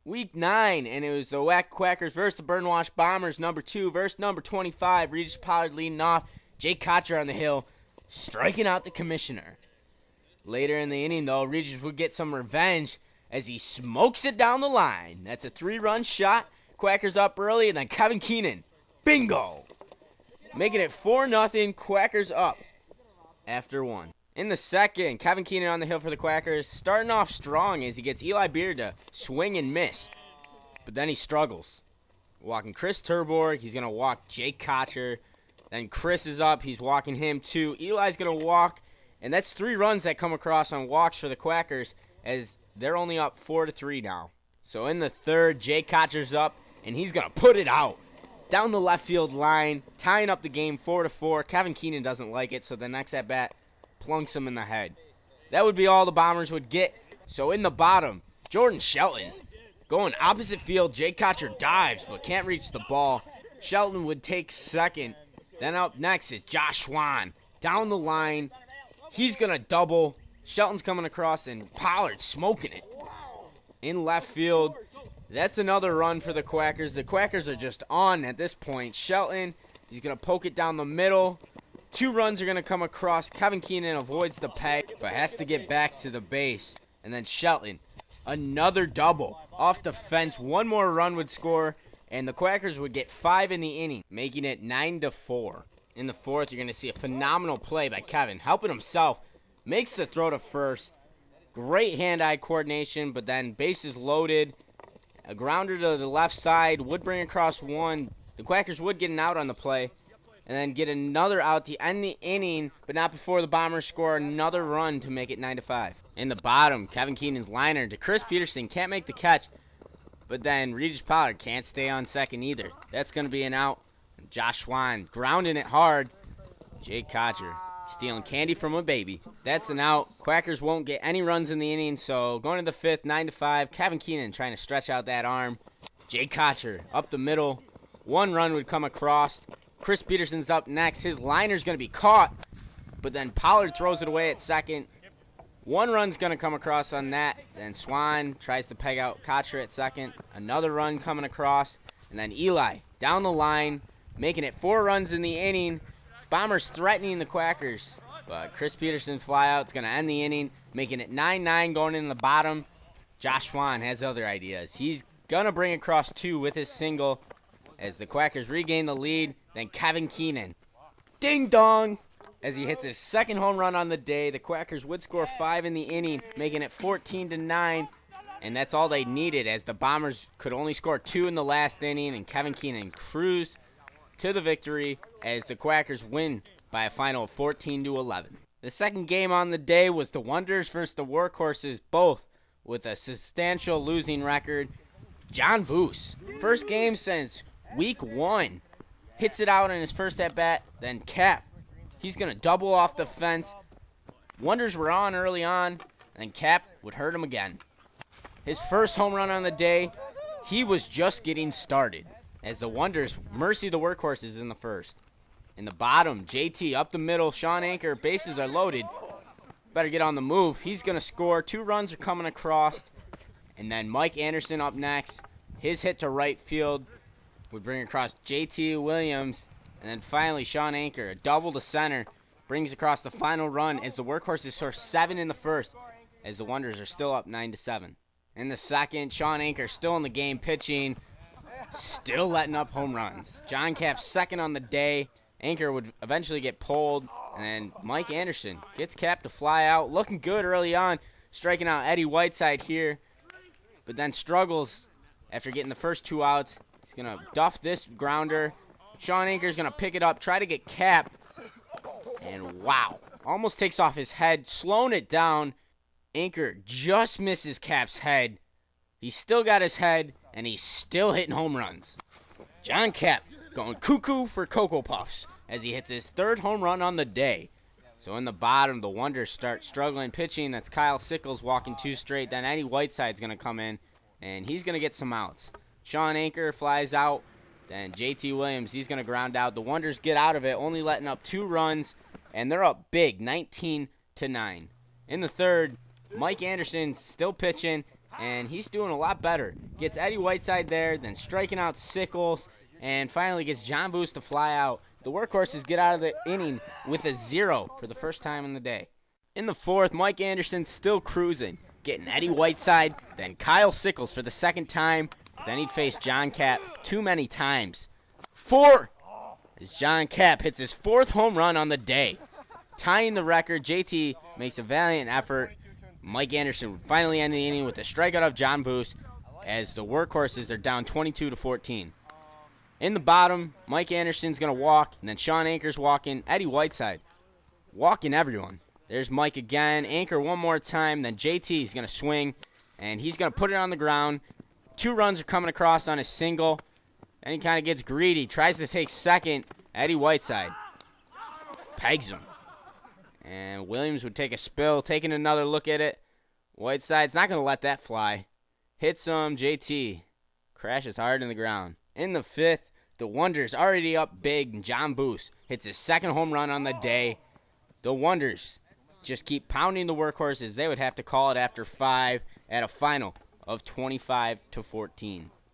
Week 9, and it was the Whack Quackers versus the Burnwash Bombers, number 2 versus number 25. Regis Pollard leading off. Jake Kocher on the hill, striking out the commissioner. Later in the inning, though, Regis would get some revenge as he smokes it down the line. That's a 3-run shot. Quackers up early, and then Kevin Keenan. Bingo! Making it 4-0, Quackers up after 1. In the second, Kevin Keenan on the hill for the Quackers, starting off strong as he gets Eli Beard to swing and miss. But then he struggles. Walking Chris Turborg, he's going to walk Jake Kocher. Then Chris is up, he's walking him too. Eli's going to walk, and that's 3 runs that come across on walks for the Quackers as they're only up 4-3 now. So in the third, Jake Kocher's up, and he's going to put it out down the left field line, tying up the game 4-4. Kevin Keenan doesn't like it, so the next at-bat plunks him in the head. That would be all the Bombers would get. So in the bottom, Jordan Shelton going opposite field. Jake Kocher dives but can't reach the ball. Shelton would take second. Then up next is Josh Swan down the line. He's going to double. Shelton's coming across and Pollard smoking it. In left field, that's another run for the Quackers. The Quackers are just on at this point. Shelton, he's going to poke it down the middle. 2 runs are going to come across. Kevin Keenan avoids the peg, but has to get back to the base. And then Shelton, another double off the fence. 1 more run would score, and the Quackers would get 5 in the inning, making it 9-4. In the fourth, you're going to see a phenomenal play by Kevin, helping himself. Makes the throw to first. Great hand-eye coordination, but then bases loaded. A grounder to the left side would bring across 1. The Quackers would get an out on the play. And then get another out to end the inning, but not before the Bombers score another run to make it 9-5. In the bottom, Kevin Keenan's liner to Chris Peterson can't make the catch, but then Regis Pollard can't stay on second either. That's going to be an out. Josh Swan grounding it hard. Jake Kocher stealing candy from a baby. That's an out. Quackers won't get any runs in the inning, so going to the fifth, 9-5. Kevin Keenan trying to stretch out that arm. Jake Kocher up the middle. 1 run would come across. Chris Peterson's up next. His liner's going to be caught, but then Pollard throws it away at second. 1 run's going to come across on that. Then Swan tries to peg out Kocher at second. Another run coming across. And then Eli down the line, making it 4 runs in the inning. Bombers threatening the Quackers, but Chris Peterson's flyout's going to end the inning, making it 9-9 going in the bottom. Josh Swan has other ideas. He's going to bring across 2 with his single as the Quackers regain the lead. Then Kevin Keenan, ding-dong, as he hits his 2nd home run on the day. The Quackers would score 5 in the inning, making it 14-9, and that's all they needed as the Bombers could only score 2 in the last inning, and Kevin Keenan cruised to the victory as the Quackers win by a final of 14-11. The second game on the day was the Wonders versus the Workhorses, both with a substantial losing record. John Voos, first game since week 1. Hits it out in his first at-bat, then Cap. He's going to double off the fence. Wonders were on early on, and Cap would hurt him again. His first home run on the day, he was just getting started, as the Wonders mercy the Workhorses in the first. In the bottom, JT up the middle, Sean Anchor, bases are loaded. Better get on the move. He's going to score. 2 runs are coming across. And then Mike Anderson up next. His hit to right field would bring across J.T. Williams, and then finally Sean Anchor, a double to center, brings across the final run as the Workhorses score 7 in the first, as the Wonders are still up 9-7. In the second, Sean Anchor still in the game pitching, still letting up home runs. John Cap's 2nd on the day. Anchor would eventually get pulled, and then Mike Anderson gets Cap to fly out, looking good early on, striking out Eddie Whiteside here, but then struggles after getting the first 2 outs. He's going to duff this grounder. Sean Anchor's going to pick it up, try to get Cap. And wow, almost takes off his head, slowing it down. Anchor just misses Cap's head. He's still got his head, and he's still hitting home runs. John Cap going cuckoo for Cocoa Puffs as he hits his 3rd home run on the day. So in the bottom, the Wonders start struggling pitching. That's Kyle Sickles walking 2 straight. Then Eddie Whiteside's going to come in, and he's going to get some outs. Sean Anchor flies out. Then J.T. Williams, he's going to ground out. The Wonders get out of it, only letting up 2 runs, and they're up big, 19-9. In the third, Mike Anderson still pitching. and he's doing a lot better. Gets Eddie Whiteside there, then striking out Sickles, and finally gets John Booth to fly out. The Workhorses get out of the inning with a 0 for the first time in the day. In the 4th, Mike Anderson's still cruising, getting Eddie Whiteside, then Kyle Sickles for the second time. Then he'd face John Cap too many times. 4! As John Cap hits his 4th home run on the day. Tying the record, JT makes a valiant effort. Mike Anderson would finally end the inning with a strikeout of John Booth as the Workhorses are down 22-14. In the bottom, Mike Anderson's going to walk, and then Sean Anker's walking. Eddie Whiteside walking everyone. There's Mike again. Anker one more time. Then JT is going to swing, and he's going to put it on the ground. 2 runs are coming across on a single. Then he kind of gets greedy. Tries to take second. Eddie Whiteside pegs him. And Williams would take a spill, taking another look at it. Whiteside's not going to let that fly. Hits him. JT crashes hard in the ground. In the 5th, the Wonders already up big, and John Booth hits his 2nd home run on the day. The Wonders just keep pounding the Workhorses. They would have to call it after 5 at a final of 25-14.